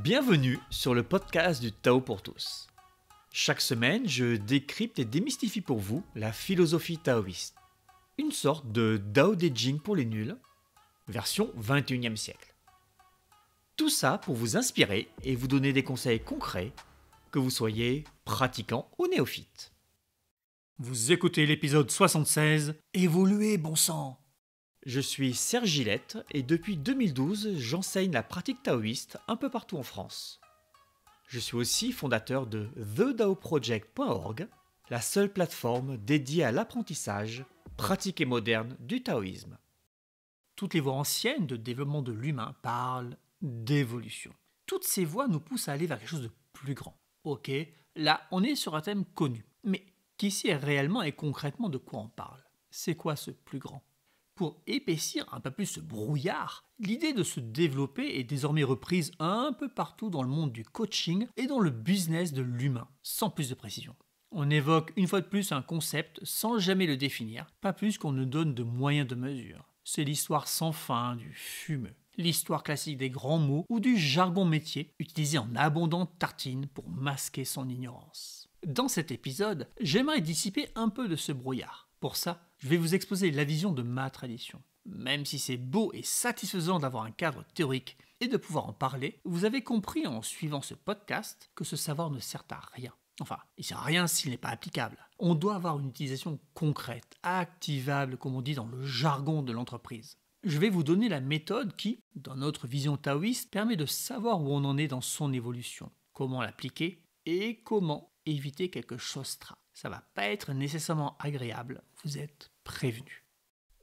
Bienvenue sur le podcast du Tao pour tous. Chaque semaine, je décrypte et démystifie pour vous la philosophie taoïste. Une sorte de Dao De Jing pour les nuls, version 21e siècle. Tout ça pour vous inspirer et vous donner des conseils concrets, que vous soyez pratiquant ou néophyte. Vous écoutez l'épisode 76, Évoluez bon sang. Je suis Serge Gillette et depuis 2012, j'enseigne la pratique taoïste un peu partout en France. Je suis aussi fondateur de TheDaoProject.org, la seule plateforme dédiée à l'apprentissage, pratique et moderne du taoïsme. Toutes les voies anciennes de développement de l'humain parlent d'évolution. Toutes ces voies nous poussent à aller vers quelque chose de plus grand. Ok, là on est sur un thème connu, mais qui sait réellement et concrètement de quoi on parle? C'est quoi ce plus grand? Pour épaissir un peu plus ce brouillard, l'idée de se développer est désormais reprise un peu partout dans le monde du coaching et dans le business de l'humain, sans plus de précision. On évoque une fois de plus un concept sans jamais le définir, pas plus qu'on ne donne de moyens de mesure. C'est l'histoire sans fin du fumeux, l'histoire classique des grands mots ou du jargon métier utilisé en abondante tartine pour masquer son ignorance. Dans cet épisode, j'aimerais dissiper un peu de ce brouillard. Pour ça, je vais vous exposer la vision de ma tradition. Même si c'est beau et satisfaisant d'avoir un cadre théorique et de pouvoir en parler, vous avez compris en suivant ce podcast que ce savoir ne sert à rien. Enfin, il ne sert à rien s'il n'est pas applicable. On doit avoir une utilisation concrète, activable, comme on dit dans le jargon de l'entreprise. Je vais vous donner la méthode qui, dans notre vision taoïste, permet de savoir où on en est dans son évolution, comment l'appliquer et comment éviter quelque chose tra. Ça va pas être nécessairement agréable, vous êtes prévenus.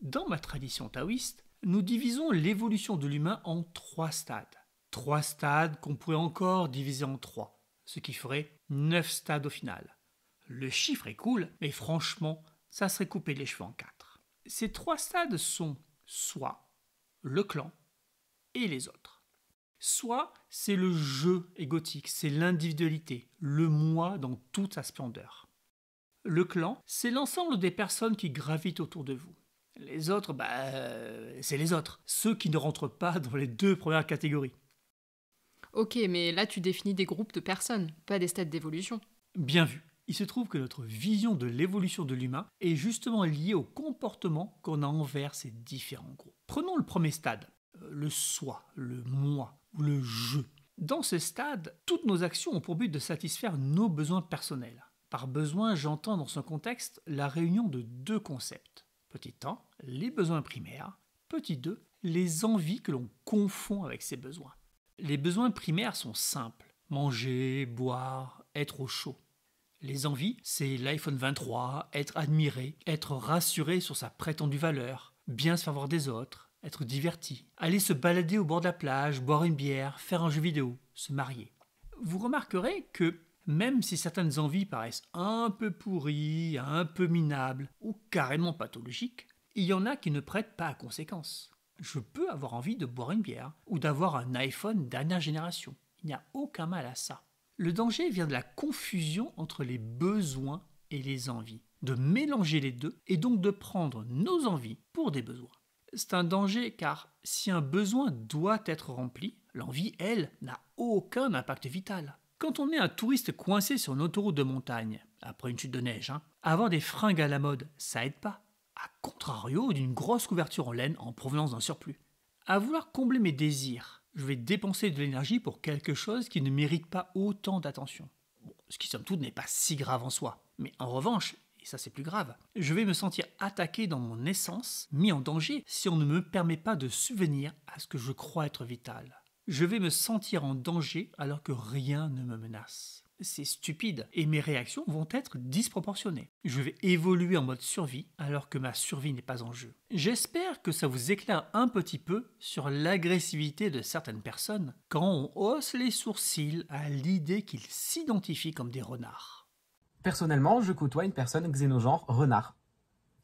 Dans ma tradition taoïste, nous divisons l'évolution de l'humain en 3 stades. 3 stades qu'on pourrait encore diviser en 3, ce qui ferait 9 stades au final. Le chiffre est cool, mais franchement, ça serait couper les cheveux en 4. Ces 3 stades sont soi, le clan et les autres. Soi, c'est le jeu égotique, c'est l'individualité, le moi dans toute sa splendeur. Le clan, c'est l'ensemble des personnes qui gravitent autour de vous. Les autres, c'est les autres, ceux qui ne rentrent pas dans les 2 premières catégories. Ok, mais là tu définis des groupes de personnes, pas des stades d'évolution. Bien vu. Il se trouve que notre vision de l'évolution de l'humain est justement liée au comportement qu'on a envers ces différents groupes. Prenons le premier stade, le soi, le moi ou le je. Dans ce stade, toutes nos actions ont pour but de satisfaire nos besoins personnels. Par besoin, j'entends dans ce contexte la réunion de 2 concepts. Petit 1, les besoins primaires. Petit 2, les envies que l'on confond avec ces besoins. Les besoins primaires sont simples. Manger, boire, être au chaud. Les envies, c'est l'iPhone 23, être admiré, être rassuré sur sa prétendue valeur, bien se faire voir des autres, être diverti, aller se balader au bord de la plage, boire une bière, faire un jeu vidéo, se marier. Vous remarquerez que même si certaines envies paraissent un peu pourries, un peu minables ou carrément pathologiques, il y en a qui ne prêtent pas à conséquence. Je peux avoir envie de boire une bière ou d'avoir un iPhone dernière génération. Il n'y a aucun mal à ça. Le danger vient de la confusion entre les besoins et les envies, de mélanger les deux et donc de prendre nos envies pour des besoins. C'est un danger car si un besoin doit être rempli, l'envie, elle, n'a aucun impact vital. Quand on est un touriste coincé sur une autoroute de montagne, après une chute de neige, avoir des fringues à la mode, ça aide pas. A contrario d'une grosse couverture en laine en provenance d'un surplus. À vouloir combler mes désirs, je vais dépenser de l'énergie pour quelque chose qui ne mérite pas autant d'attention. Bon, ce qui somme toute n'est pas si grave en soi. Mais en revanche, et ça c'est plus grave, je vais me sentir attaqué dans mon essence, mis en danger si on ne me permet pas de subvenir à ce que je crois être vital. Je vais me sentir en danger alors que rien ne me menace. C'est stupide et mes réactions vont être disproportionnées. Je vais évoluer en mode survie alors que ma survie n'est pas en jeu. J'espère que ça vous éclaire un petit peu sur l'agressivité de certaines personnes quand on hausse les sourcils à l'idée qu'ils s'identifient comme des renards. Personnellement, je côtoie une personne xénogenre renard.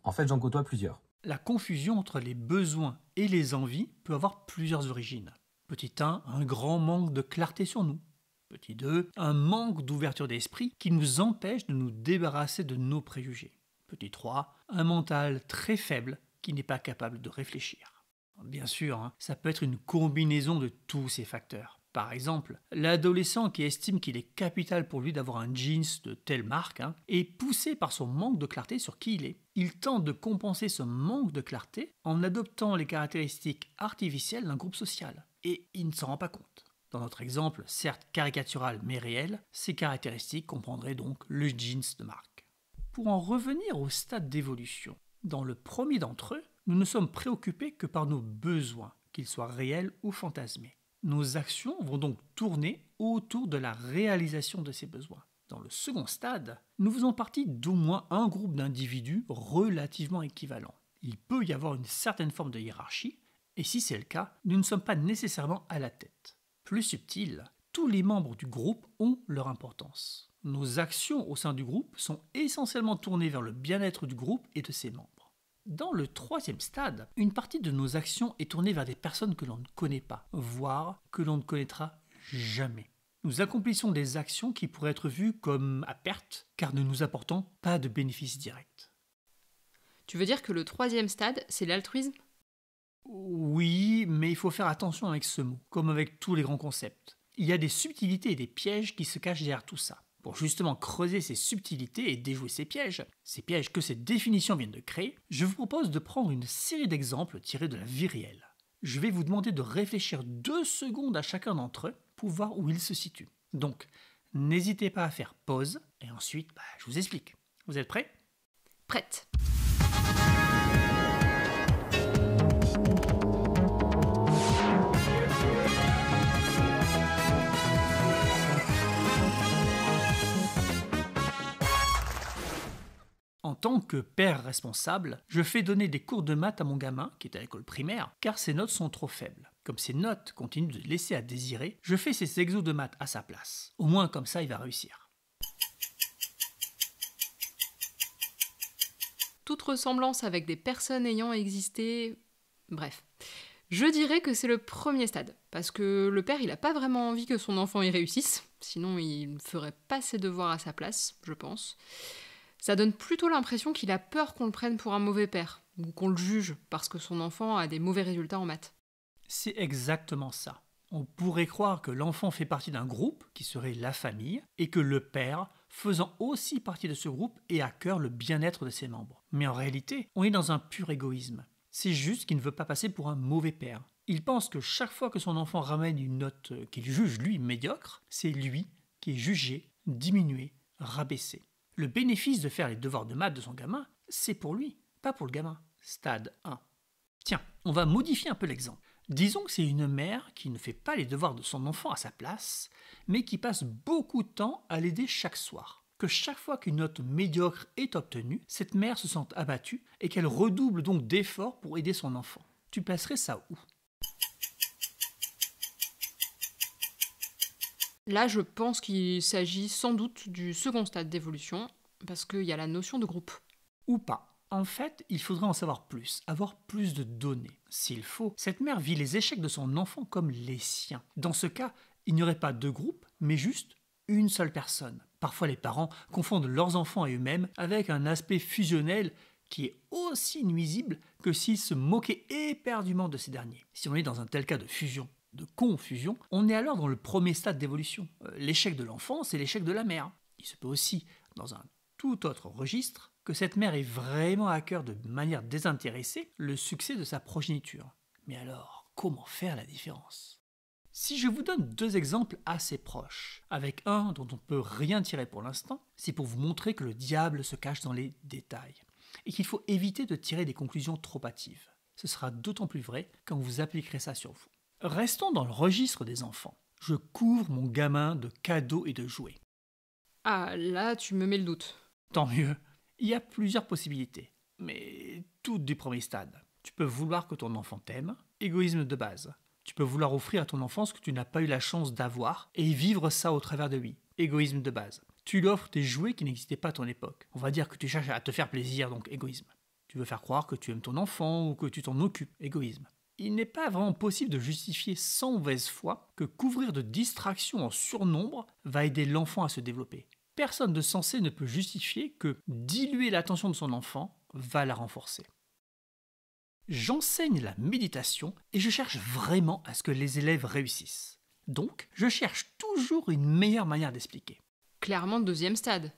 En fait, j'en côtoie plusieurs. La confusion entre les besoins et les envies peut avoir plusieurs origines. Petit 1, un grand manque de clarté sur nous. Petit 2, un manque d'ouverture d'esprit qui nous empêche de nous débarrasser de nos préjugés. Petit 3, un mental très faible qui n'est pas capable de réfléchir. Bien sûr, ça peut être une combinaison de tous ces facteurs. Par exemple, l'adolescent qui estime qu'il est capital pour lui d'avoir un jeans de telle marque est poussé par son manque de clarté sur qui il est. Il tente de compenser ce manque de clarté en adoptant les caractéristiques artificielles d'un groupe social. Et il ne s'en rend pas compte. Dans notre exemple, certes caricatural mais réel, ces caractéristiques comprendraient donc le jeans de marque. Pour en revenir au stade d'évolution, dans le premier d'entre eux, nous ne sommes préoccupés que par nos besoins, qu'ils soient réels ou fantasmés. Nos actions vont donc tourner autour de la réalisation de ces besoins. Dans le second stade, nous faisons partie d'au moins un groupe d'individus relativement équivalents. Il peut y avoir une certaine forme de hiérarchie, et si c'est le cas, nous ne sommes pas nécessairement à la tête. Plus subtil, tous les membres du groupe ont leur importance. Nos actions au sein du groupe sont essentiellement tournées vers le bien-être du groupe et de ses membres. Dans le troisième stade, une partie de nos actions est tournée vers des personnes que l'on ne connaît pas, voire que l'on ne connaîtra jamais. Nous accomplissons des actions qui pourraient être vues comme à perte, car ne nous apportant pas de bénéfices directs. Tu veux dire que le troisième stade, c'est l'altruisme ? Oui, mais il faut faire attention avec ce mot, comme avec tous les grands concepts. Il y a des subtilités et des pièges qui se cachent derrière tout ça. Pour justement creuser ces subtilités et déjouer ces pièges que ces définitions viennent de créer, je vous propose de prendre une série d'exemples tirés de la vie réelle. Je vais vous demander de réfléchir 2 secondes à chacun d'entre eux pour voir où ils se situent. Donc, n'hésitez pas à faire pause et ensuite, je vous explique. Vous êtes prêts ? Prête. En tant que père responsable, je fais donner des cours de maths à mon gamin, qui est à l'école primaire, car ses notes sont trop faibles. Comme ses notes continuent de laisser à désirer, je fais ses exos de maths à sa place. Au moins comme ça, il va réussir. Toute ressemblance avec des personnes ayant existé... Bref. Je dirais que c'est le premier stade, parce que le père, il n'a pas vraiment envie que son enfant y réussisse, sinon il ne ferait pas ses devoirs à sa place, je pense. Ça donne plutôt l'impression qu'il a peur qu'on le prenne pour un mauvais père, ou qu'on le juge parce que son enfant a des mauvais résultats en maths. C'est exactement ça. On pourrait croire que l'enfant fait partie d'un groupe, qui serait la famille, et que le père, faisant aussi partie de ce groupe, ait à cœur le bien-être de ses membres. Mais en réalité, on est dans un pur égoïsme. C'est juste qu'il ne veut pas passer pour un mauvais père. Il pense que chaque fois que son enfant ramène une note qu'il juge, lui, médiocre, c'est lui qui est jugé, diminué, rabaissé. Le bénéfice de faire les devoirs de maths de son gamin, c'est pour lui, pas pour le gamin. Stade 1. Tiens, on va modifier un peu l'exemple. Disons que c'est une mère qui ne fait pas les devoirs de son enfant à sa place, mais qui passe beaucoup de temps à l'aider chaque soir. Que chaque fois qu'une note médiocre est obtenue, cette mère se sente abattue et qu'elle redouble donc d'efforts pour aider son enfant. Tu placerais ça où ? Là, je pense qu'il s'agit sans doute du second stade d'évolution, parce qu'il y a la notion de groupe. Ou pas. En fait, il faudrait en savoir plus, avoir plus de données. S'il faut, cette mère vit les échecs de son enfant comme les siens. Dans ce cas, il n'y aurait pas deux groupes, mais juste une seule personne. Parfois, les parents confondent leurs enfants et eux-mêmes avec un aspect fusionnel qui est aussi nuisible que s'ils se moquaient éperdument de ces derniers. Si on est dans un tel cas de fusion, de confusion, on est alors dans le premier stade d'évolution. L'échec de l'enfant, c'est l'échec de la mère. Il se peut aussi, dans un tout autre registre, que cette mère ait vraiment à cœur de manière désintéressée le succès de sa progéniture. Mais alors, comment faire la différence ? Si je vous donne 2 exemples assez proches, avec un dont on ne peut rien tirer pour l'instant, c'est pour vous montrer que le diable se cache dans les détails, et qu'il faut éviter de tirer des conclusions trop hâtives. Ce sera d'autant plus vrai quand vous appliquerez ça sur vous. Restons dans le registre des enfants. Je couvre mon gamin de cadeaux et de jouets. Ah, là, tu me mets le doute. Tant mieux. Il y a plusieurs possibilités, mais toutes du premier stade. Tu peux vouloir que ton enfant t'aime, égoïsme de base. Tu peux vouloir offrir à ton enfant ce que tu n'as pas eu la chance d'avoir et vivre ça au travers de lui, égoïsme de base. Tu lui offres des jouets qui n'existaient pas à ton époque. On va dire que tu cherches à te faire plaisir, donc égoïsme. Tu veux faire croire que tu aimes ton enfant ou que tu t'en occupes, égoïsme. Il n'est pas vraiment possible de justifier sans mauvaise foi que couvrir de distractions en surnombre va aider l'enfant à se développer. Personne de sensé ne peut justifier que diluer l'attention de son enfant va la renforcer. J'enseigne la méditation et je cherche vraiment à ce que les élèves réussissent. Donc, je cherche toujours une meilleure manière d'expliquer. Clairement, deuxième stade.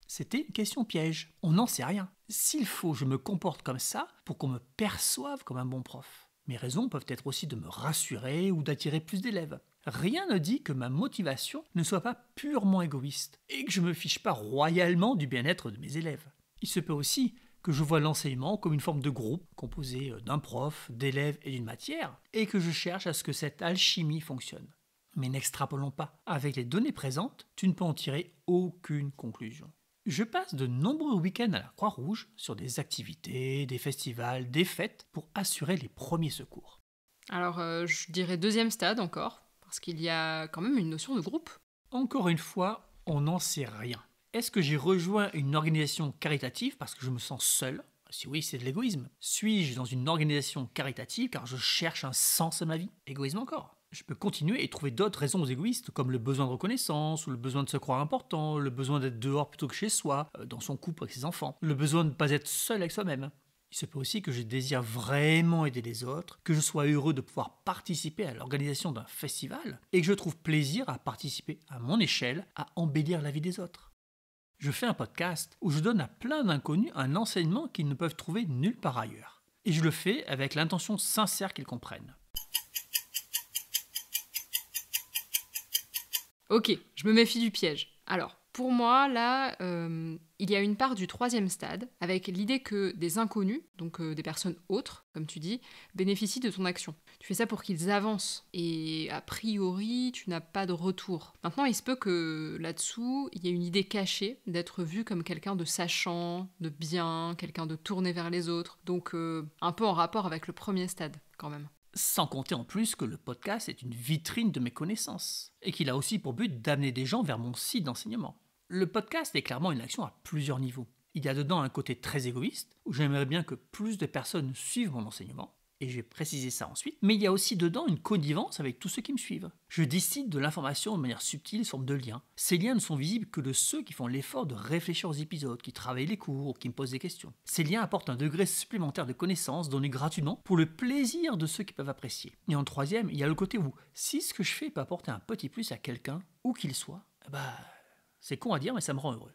C'était une question piège. On n'en sait rien. S'il faut, je me comporte comme ça pour qu'on me perçoive comme un bon prof. Mes raisons peuvent être aussi de me rassurer ou d'attirer plus d'élèves. Rien ne dit que ma motivation ne soit pas purement égoïste et que je me fiche pas royalement du bien-être de mes élèves. Il se peut aussi que je vois l'enseignement comme une forme de groupe composé d'un prof, d'élèves et d'une matière et que je cherche à ce que cette alchimie fonctionne. Mais n'extrapolons pas. Avec les données présentes, tu ne peux en tirer aucune conclusion. Je passe de nombreux week-ends à la Croix-Rouge sur des activités, des festivals, des fêtes pour assurer les premiers secours. Alors, je dirais deuxième stade encore, parce qu'il y a quand même une notion de groupe. Encore une fois, on n'en sait rien. Est-ce que j'ai rejoint une organisation caritative parce que je me sens seul ? Si oui, c'est de l'égoïsme. Suis-je dans une organisation caritative car je cherche un sens à ma vie ? Égoïsme encore. Je peux continuer et trouver d'autres raisons égoïstes, comme le besoin de reconnaissance, ou le besoin de se croire important, le besoin d'être dehors plutôt que chez soi, dans son couple avec ses enfants, le besoin de ne pas être seul avec soi-même. Il se peut aussi que je désire vraiment aider les autres, que je sois heureux de pouvoir participer à l'organisation d'un festival, et que je trouve plaisir à participer à mon échelle, à embellir la vie des autres. Je fais un podcast où je donne à plein d'inconnus un enseignement qu'ils ne peuvent trouver nulle part ailleurs. Et je le fais avec l'intention sincère qu'ils comprennent. Ok, je me méfie du piège. Alors, pour moi, là, il y a une part du troisième stade, avec l'idée que des inconnus, donc des personnes autres, comme tu dis, bénéficient de ton action. Tu fais ça pour qu'ils avancent, et a priori, tu n'as pas de retour. Maintenant, il se peut que là-dessous, il y ait une idée cachée d'être vu comme quelqu'un de sachant, de bien, quelqu'un de tourné vers les autres, donc un peu en rapport avec le premier stade, quand même. Sans compter en plus que le podcast est une vitrine de mes connaissances et qu'il a aussi pour but d'amener des gens vers mon site d'enseignement. Le podcast est clairement une action à plusieurs niveaux. Il y a dedans un côté très égoïste, où j'aimerais bien que plus de personnes suivent mon enseignement, et je vais préciser ça ensuite, mais il y a aussi dedans une connivence avec tous ceux qui me suivent. Je décide de l'information de manière subtile sous forme de liens. Ces liens ne sont visibles que de ceux qui font l'effort de réfléchir aux épisodes, qui travaillent les cours ou qui me posent des questions. Ces liens apportent un degré supplémentaire de connaissances donné gratuitement pour le plaisir de ceux qui peuvent apprécier. Et en troisième, il y a le côté où, si ce que je fais peut apporter un petit plus à quelqu'un, où qu'il soit, c'est con à dire mais ça me rend heureux.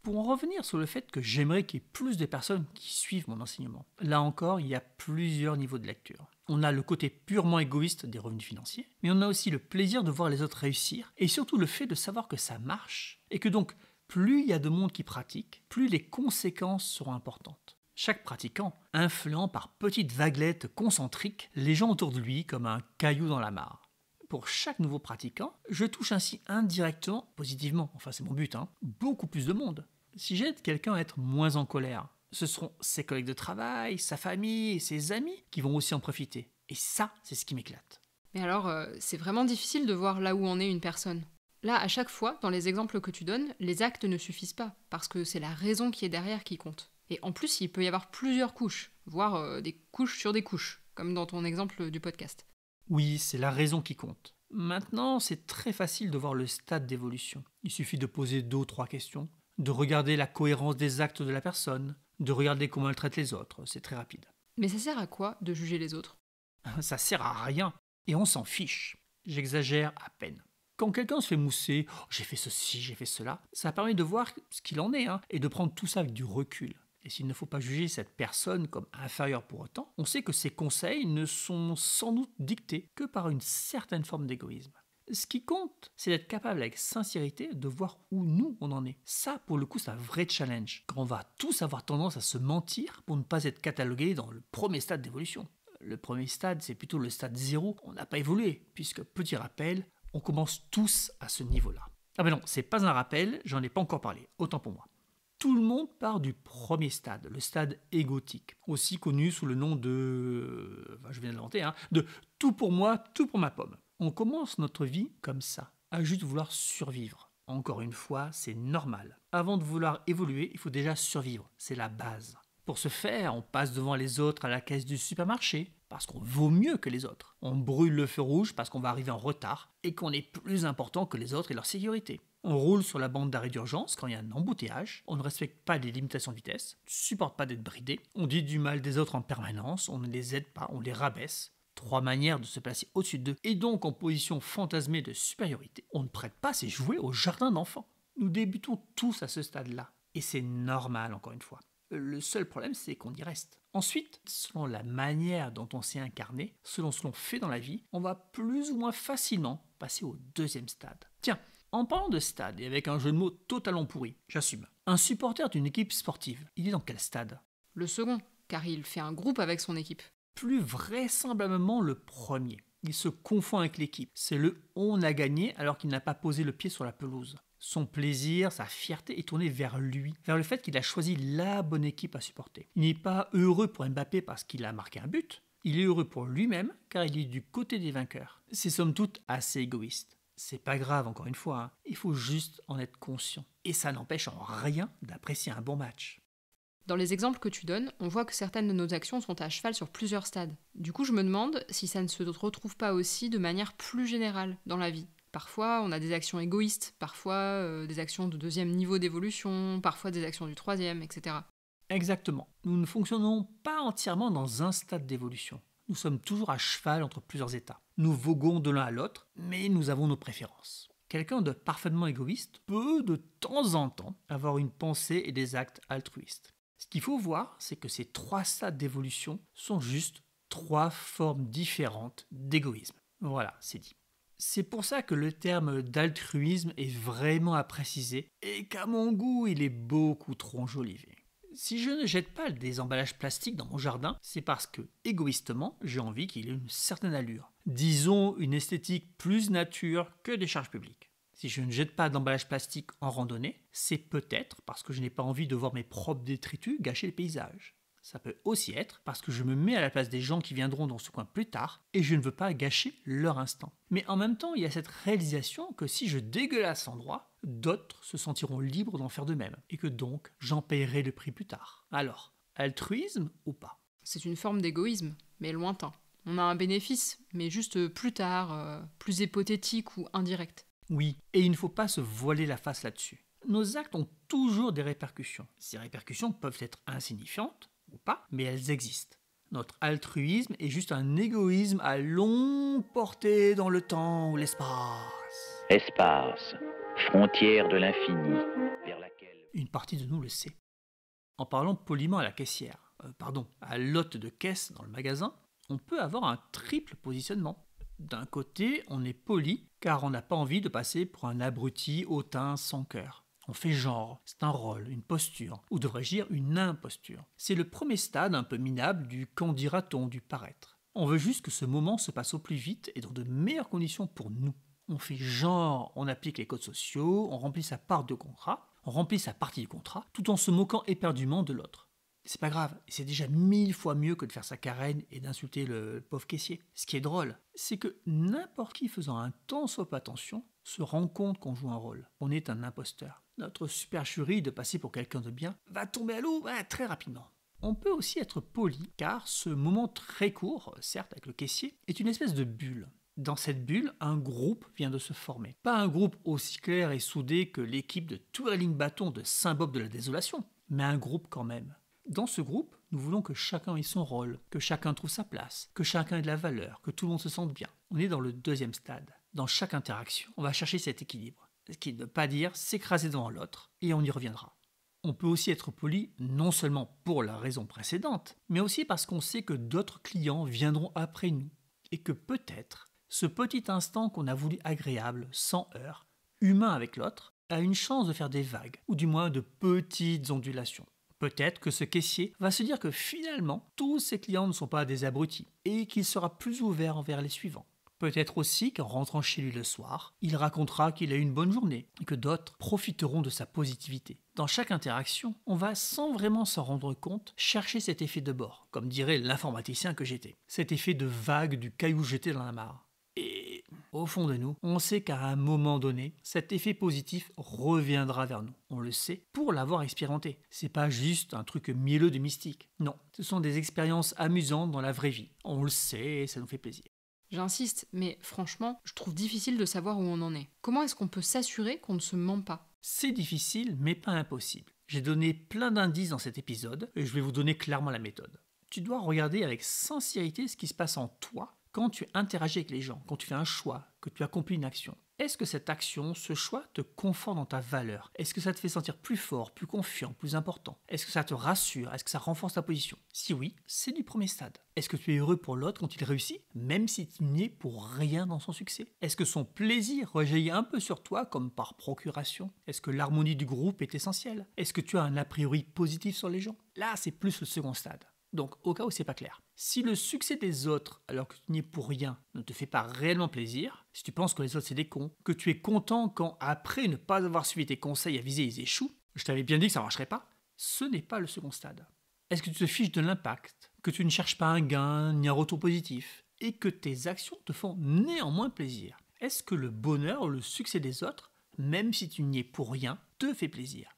Pour en revenir sur le fait que j'aimerais qu'il y ait plus de personnes qui suivent mon enseignement, là encore, il y a plusieurs niveaux de lecture. On a le côté purement égoïste des revenus financiers, mais on a aussi le plaisir de voir les autres réussir, et surtout le fait de savoir que ça marche, et que donc, plus il y a de monde qui pratique, plus les conséquences seront importantes. Chaque pratiquant influent par petites vaguelettes concentriques les gens autour de lui comme un caillou dans la mare. Pour chaque nouveau pratiquant, je touche ainsi indirectement, positivement, enfin c'est mon but, beaucoup plus de monde. Si j'aide quelqu'un à être moins en colère, ce seront ses collègues de travail, sa famille et ses amis qui vont aussi en profiter. Et ça, c'est ce qui m'éclate. Mais alors, c'est vraiment difficile de voir là où en est une personne. Là, à chaque fois, dans les exemples que tu donnes, les actes ne suffisent pas, parce que c'est la raison qui est derrière qui compte. Et en plus, il peut y avoir plusieurs couches, voire des couches sur des couches, comme dans ton exemple du podcast. Oui, c'est la raison qui compte. Maintenant, c'est très facile de voir le stade d'évolution. Il suffit de poser 2 ou 3 questions, de regarder la cohérence des actes de la personne, de regarder comment elle traite les autres, c'est très rapide. Mais ça sert à quoi de juger les autres ? Ça sert à rien, et on s'en fiche. J'exagère à peine. Quand quelqu'un se fait mousser, oh, j'ai fait ceci, j'ai fait cela, ça permet de voir ce qu'il en est, et de prendre tout ça avec du recul. Et s'il ne faut pas juger cette personne comme inférieure pour autant, on sait que ses conseils ne sont sans doute dictés que par une certaine forme d'égoïsme. Ce qui compte, c'est d'être capable avec sincérité de voir où nous on en est. Ça, pour le coup, c'est un vrai challenge, car on va tous avoir tendance à se mentir pour ne pas être catalogué dans le premier stade d'évolution. Le premier stade, c'est plutôt le stade 0, on n'a pas évolué, puisque, petit rappel, on commence tous à ce niveau-là. Ah ben non, c'est pas un rappel, j'en ai pas encore parlé, autant pour moi. Tout le monde part du premier stade, le stade égotique, aussi connu sous le nom de, je viens de l'inventer, de tout pour moi, tout pour ma pomme. On commence notre vie comme ça, à juste vouloir survivre. Encore une fois, c'est normal. Avant de vouloir évoluer, il faut déjà survivre, c'est la base. Pour ce faire, on passe devant les autres à la caisse du supermarché, parce qu'on vaut mieux que les autres. On brûle le feu rouge parce qu'on va arriver en retard, et qu'on est plus important que les autres et leur sécurité. On roule sur la bande d'arrêt d'urgence quand il y a un embouteillage, on ne respecte pas les limitations de vitesse, on ne supporte pas d'être bridé, on dit du mal des autres en permanence, on ne les aide pas, on les rabaisse. 3 manières de se placer au-dessus d'eux, et donc en position fantasmée de supériorité, on ne prête pas ces jouets au jardin d'enfants. Nous débutons tous à ce stade-là, et c'est normal encore une fois. Le seul problème, c'est qu'on y reste. Ensuite, selon la manière dont on s'est incarné, selon ce qu'on fait dans la vie, on va plus ou moins facilement passer au deuxième stade. Tiens, en parlant de stade, et avec un jeu de mots totalement pourri, j'assume. Un supporter d'une équipe sportive, il est dans quel stade? Le second, car il fait un groupe avec son équipe. Plus vraisemblablement le premier. Il se confond avec l'équipe. C'est le « on a gagné » alors qu'il n'a pas posé le pied sur la pelouse. Son plaisir, sa fierté est tournée vers lui, vers le fait qu'il a choisi la bonne équipe à supporter. Il n'est pas heureux pour Mbappé parce qu'il a marqué un but, il est heureux pour lui-même car il est du côté des vainqueurs. C'est somme toute assez égoïste. C'est pas grave encore une fois, hein. Il faut juste en être conscient. Et ça n'empêche en rien d'apprécier un bon match. Dans les exemples que tu donnes, on voit que certaines de nos actions sont à cheval sur plusieurs stades. Du coup, je me demande si ça ne se retrouve pas aussi de manière plus générale dans la vie. Parfois, on a des actions égoïstes, parfois des actions de deuxième niveau d'évolution, parfois des actions du troisième, etc. Exactement. Nous ne fonctionnons pas entièrement dans un stade d'évolution. Nous sommes toujours à cheval entre plusieurs états. Nous voguons de l'un à l'autre, mais nous avons nos préférences. Quelqu'un de parfaitement égoïste peut de temps en temps avoir une pensée et des actes altruistes. Ce qu'il faut voir, c'est que ces 3 stades d'évolution sont juste 3 formes différentes d'égoïsme. Voilà, c'est dit. C'est pour ça que le terme d'altruisme est vraiment à préciser et qu'à mon goût, il est beaucoup trop enjolivé. Si je ne jette pas des emballages plastiques dans mon jardin, c'est parce que, égoïstement, j'ai envie qu'il ait une certaine allure. Disons une esthétique plus nature que des charges publiques. Si je ne jette pas d'emballage plastique en randonnée, c'est peut-être parce que je n'ai pas envie de voir mes propres détritus gâcher le paysage. Ça peut aussi être parce que je me mets à la place des gens qui viendront dans ce coin plus tard et je ne veux pas gâcher leur instant. Mais en même temps, il y a cette réalisation que si je dégueulasse l'endroit, d'autres se sentiront libres d'en faire de même et que donc j'en paierai le prix plus tard. Alors, altruisme ou pas? C'est une forme d'égoïsme, mais lointain. On a un bénéfice, mais juste plus tard, plus hypothétique ou indirect. Oui, et il ne faut pas se voiler la face là-dessus. Nos actes ont toujours des répercussions. Ces répercussions peuvent être insignifiantes, ou pas, mais elles existent. Notre altruisme est juste un égoïsme à longue portée dans le temps ou l'espace. Espace, frontière de l'infini, vers laquelle... Une partie de nous le sait. En parlant poliment à la caissière, à l'hôte de caisse dans le magasin, on peut avoir un triple positionnement. D'un côté, on est poli car on n'a pas envie de passer pour un abruti hautain sans cœur. On fait genre, c'est un rôle, une posture, ou devrais-je dire une imposture. C'est le premier stade un peu minable du qu'en dira-t-on du paraître. On veut juste que ce moment se passe au plus vite et dans de meilleures conditions pour nous. On fait genre, on applique les codes sociaux, on remplit sa part de contrat, on remplit sa partie du contrat, tout en se moquant éperdument de l'autre. C'est pas grave, c'est déjà 1000 fois mieux que de faire sa carène et d'insulter le pauvre caissier. Ce qui est drôle, c'est que n'importe qui faisant un tant soit peu attention se rend compte qu'on joue un rôle. On est un imposteur. Notre supercherie de passer pour quelqu'un de bien va tomber à l'eau très rapidement. On peut aussi être poli, car ce moment très court, certes avec le caissier, est une espèce de bulle. Dans cette bulle, un groupe vient de se former. Pas un groupe aussi clair et soudé que l'équipe de Touring Bâton de Saint-Bob de la Désolation, mais un groupe quand même. Dans ce groupe, nous voulons que chacun ait son rôle, que chacun trouve sa place, que chacun ait de la valeur, que tout le monde se sente bien. On est dans le deuxième stade. Dans chaque interaction, on va chercher cet équilibre. Ce qui ne veut pas dire s'écraser devant l'autre, et on y reviendra. On peut aussi être poli non seulement pour la raison précédente, mais aussi parce qu'on sait que d'autres clients viendront après nous, et que peut-être ce petit instant qu'on a voulu agréable, sans heurts, humain avec l'autre, a une chance de faire des vagues, ou du moins de petites ondulations. Peut-être que ce caissier va se dire que finalement, tous ses clients ne sont pas des abrutis, et qu'il sera plus ouvert envers les suivants. Peut-être aussi qu'en rentrant chez lui le soir, il racontera qu'il a eu une bonne journée et que d'autres profiteront de sa positivité. Dans chaque interaction, on va, sans vraiment s'en rendre compte, chercher cet effet de bord, comme dirait l'informaticien que j'étais. Cet effet de vague du caillou jeté dans la mare. Et au fond de nous, on sait qu'à un moment donné, cet effet positif reviendra vers nous. On le sait pour l'avoir expérimenté. C'est pas juste un truc mielleux de mystique. Non, ce sont des expériences amusantes dans la vraie vie. On le sait et ça nous fait plaisir. J'insiste, mais franchement, je trouve difficile de savoir où on en est. Comment est-ce qu'on peut s'assurer qu'on ne se ment pas? C'est difficile, mais pas impossible. J'ai donné plein d'indices dans cet épisode et je vais vous donner clairement la méthode. Tu dois regarder avec sincérité ce qui se passe en toi Quand tu interagis avec les gens, quand tu fais un choix, que tu accomplis une action, est-ce que cette action, ce choix te conforte dans ta valeur? Est-ce que ça te fait sentir plus fort, plus confiant, plus important? Est-ce que ça te rassure? Est-ce que ça renforce ta position? Si oui, c'est du premier stade. Est-ce que tu es heureux pour l'autre quand il réussit, même si tu n'y es pour rien dans son succès? Est-ce que son plaisir rejaillit un peu sur toi comme par procuration? Est-ce que l'harmonie du groupe est essentielle? Est-ce que tu as un a priori positif sur les gens? Là, c'est plus le second stade. Donc, au cas où c'est pas clair, si le succès des autres, alors que tu n'y es pour rien, ne te fait pas réellement plaisir, si tu penses que les autres c'est des cons, que tu es content quand, après ne pas avoir suivi tes conseils avisés, ils échouent, je t'avais bien dit que ça ne marcherait pas, ce n'est pas le second stade. Est-ce que tu te fiches de l'impact, que tu ne cherches pas un gain ni un retour positif, et que tes actions te font néanmoins plaisir? Est-ce que le bonheur ou le succès des autres, même si tu n'y es pour rien, te fait plaisir?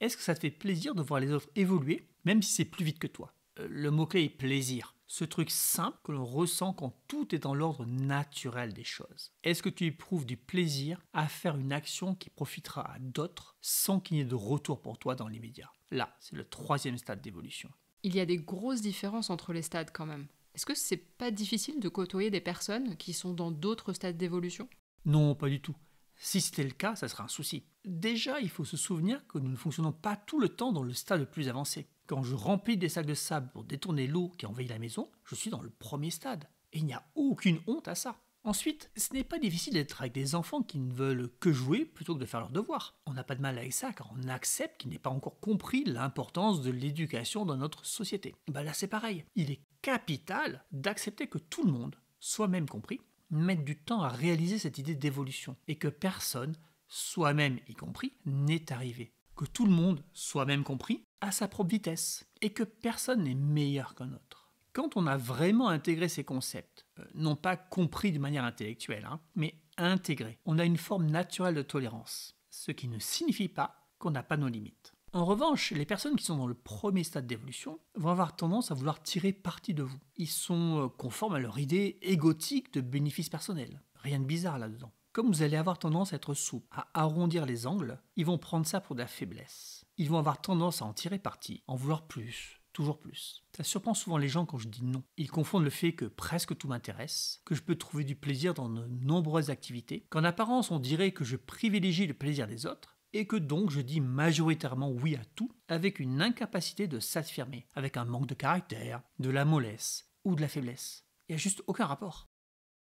Est-ce que ça te fait plaisir de voir les autres évoluer, même si c'est plus vite que toi? Le mot-clé est plaisir. Ce truc simple que l'on ressent quand tout est dans l'ordre naturel des choses. Est-ce que tu éprouves du plaisir à faire une action qui profitera à d'autres sans qu'il n'y ait de retour pour toi dans l'immédiat? Là, c'est le troisième stade d'évolution. Il y a des grosses différences entre les stades quand même. Est-ce que c'est pas difficile de côtoyer des personnes qui sont dans d'autres stades d'évolution? Non, pas du tout. Si c'était le cas, ça serait un souci. Déjà, il faut se souvenir que nous ne fonctionnons pas tout le temps dans le stade le plus avancé. Quand je remplis des sacs de sable pour détourner l'eau qui envahit la maison, je suis dans le premier stade. Et il n'y a aucune honte à ça. Ensuite, ce n'est pas difficile d'être avec des enfants qui ne veulent que jouer plutôt que de faire leurs devoirs. On n'a pas de mal avec ça car on accepte qu'ils n'aient pas encore compris l'importance de l'éducation dans notre société. Là c'est pareil. Il est capital d'accepter que tout le monde, soi-même compris, mette du temps à réaliser cette idée d'évolution et que personne, soi-même y compris, n'est arrivé. Que tout le monde, soi-même compris, a sa propre vitesse et que personne n'est meilleur qu'un autre. Quand on a vraiment intégré ces concepts, non pas compris de manière intellectuelle, mais intégrés, on a une forme naturelle de tolérance, ce qui ne signifie pas qu'on n'a pas nos limites. En revanche, les personnes qui sont dans le premier stade d'évolution vont avoir tendance à vouloir tirer parti de vous. Ils sont conformes à leur idée égotique de bénéfice personnel. Rien de bizarre là-dedans. Comme vous allez avoir tendance à être souple, à arrondir les angles, ils vont prendre ça pour de la faiblesse. Ils vont avoir tendance à en tirer parti, en vouloir plus, toujours plus. Ça surprend souvent les gens quand je dis non. Ils confondent le fait que presque tout m'intéresse, que je peux trouver du plaisir dans de nombreuses activités, qu'en apparence on dirait que je privilégie le plaisir des autres, et que donc je dis majoritairement oui à tout, avec une incapacité de s'affirmer, avec un manque de caractère, de la mollesse ou de la faiblesse. Il n'y a juste aucun rapport.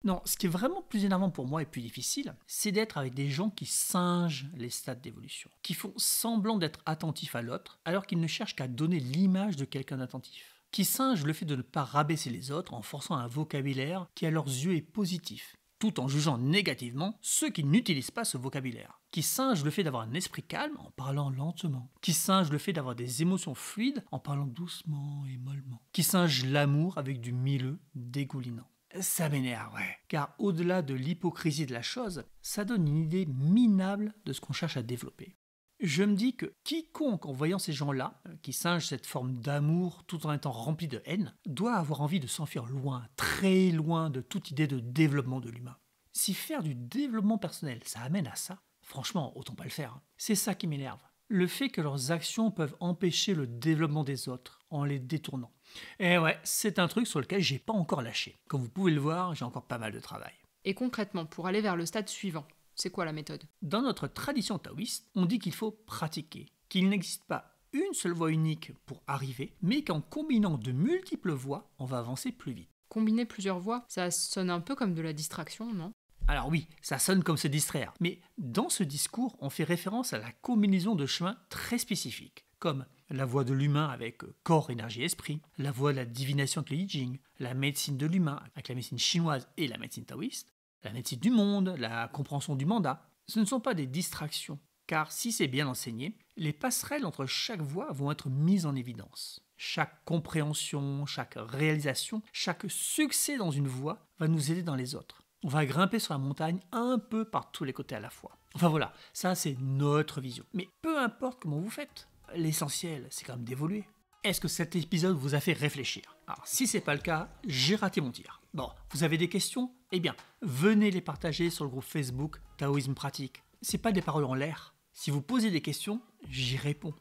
Non, ce qui est vraiment plus énervant pour moi et plus difficile, c'est d'être avec des gens qui singent les stades d'évolution, qui font semblant d'être attentifs à l'autre, alors qu'ils ne cherchent qu'à donner l'image de quelqu'un d'attentif, qui singent le fait de ne pas rabaisser les autres en forçant un vocabulaire qui à leurs yeux est positif, tout en jugeant négativement ceux qui n'utilisent pas ce vocabulaire, qui singent le fait d'avoir un esprit calme en parlant lentement, qui singent le fait d'avoir des émotions fluides en parlant doucement et mollement, qui singent l'amour avec du milleux dégoulinant. Ça m'énerve, ouais. Car au-delà de l'hypocrisie de la chose, ça donne une idée minable de ce qu'on cherche à développer. Je me dis que quiconque, en voyant ces gens-là, qui singent cette forme d'amour tout en étant rempli de haine, doit avoir envie de s'enfuir loin, très loin de toute idée de développement de l'humain. Si faire du développement personnel, ça amène à ça, franchement, autant pas le faire. C'est ça qui m'énerve. Le fait que leurs actions peuvent empêcher le développement des autres en les détournant. Et ouais, c'est un truc sur lequel j'ai pas encore lâché. Comme vous pouvez le voir, j'ai encore pas mal de travail. Et concrètement, pour aller vers le stade suivant, c'est quoi la méthode? Dans notre tradition taoïste, on dit qu'il faut pratiquer, qu'il n'existe pas une seule voie unique pour arriver, mais qu'en combinant de multiples voies, on va avancer plus vite. Combiner plusieurs voies, ça sonne un peu comme de la distraction, non? Alors oui, ça sonne comme se distraire, mais dans ce discours, on fait référence à la combinaison de chemins très spécifiques, comme la voie de l'humain avec corps, énergie, esprit, la voie de la divination avec le I Ching, la médecine de l'humain avec la médecine chinoise et la médecine taoïste, la médecine du monde, la compréhension du mandat. Ce ne sont pas des distractions, car si c'est bien enseigné, les passerelles entre chaque voie vont être mises en évidence. Chaque compréhension, chaque réalisation, chaque succès dans une voie va nous aider dans les autres. On va grimper sur la montagne un peu par tous les côtés à la fois. Enfin voilà, ça c'est notre vision. Mais peu importe comment vous faites, l'essentiel c'est quand même d'évoluer. Est-ce que cet épisode vous a fait réfléchir? Alors si c'est pas le cas, j'ai raté mon tir. Bon, vous avez des questions? Eh bien, venez les partager sur le groupe Facebook Taoïsme Pratique. C'est pas des paroles en l'air. Si vous posez des questions, j'y réponds.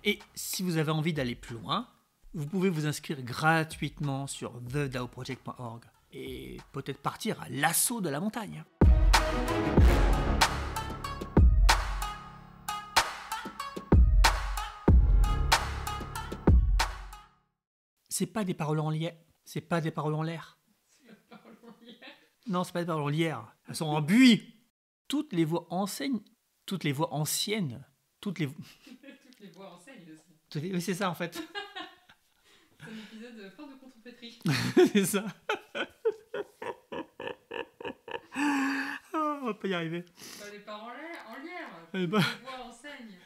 Et si vous avez envie d'aller plus loin, vous pouvez vous inscrire gratuitement sur thedaoproject.org. et peut-être partir à l'assaut de la montagne. C'est pas des paroles en l'air. C'est pas des paroles en l'air. Non, c'est pas des paroles en l'air. Elles sont en buis. Toutes les voix anciennes, toutes les voix enseignent aussi. Oui, c'est ça en fait. C'est un épisode plein de contrefaiterie. C'est ça. On va pas y arriver. Les paroles en l'air. Eh ben. Les voix enseignent.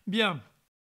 Bien.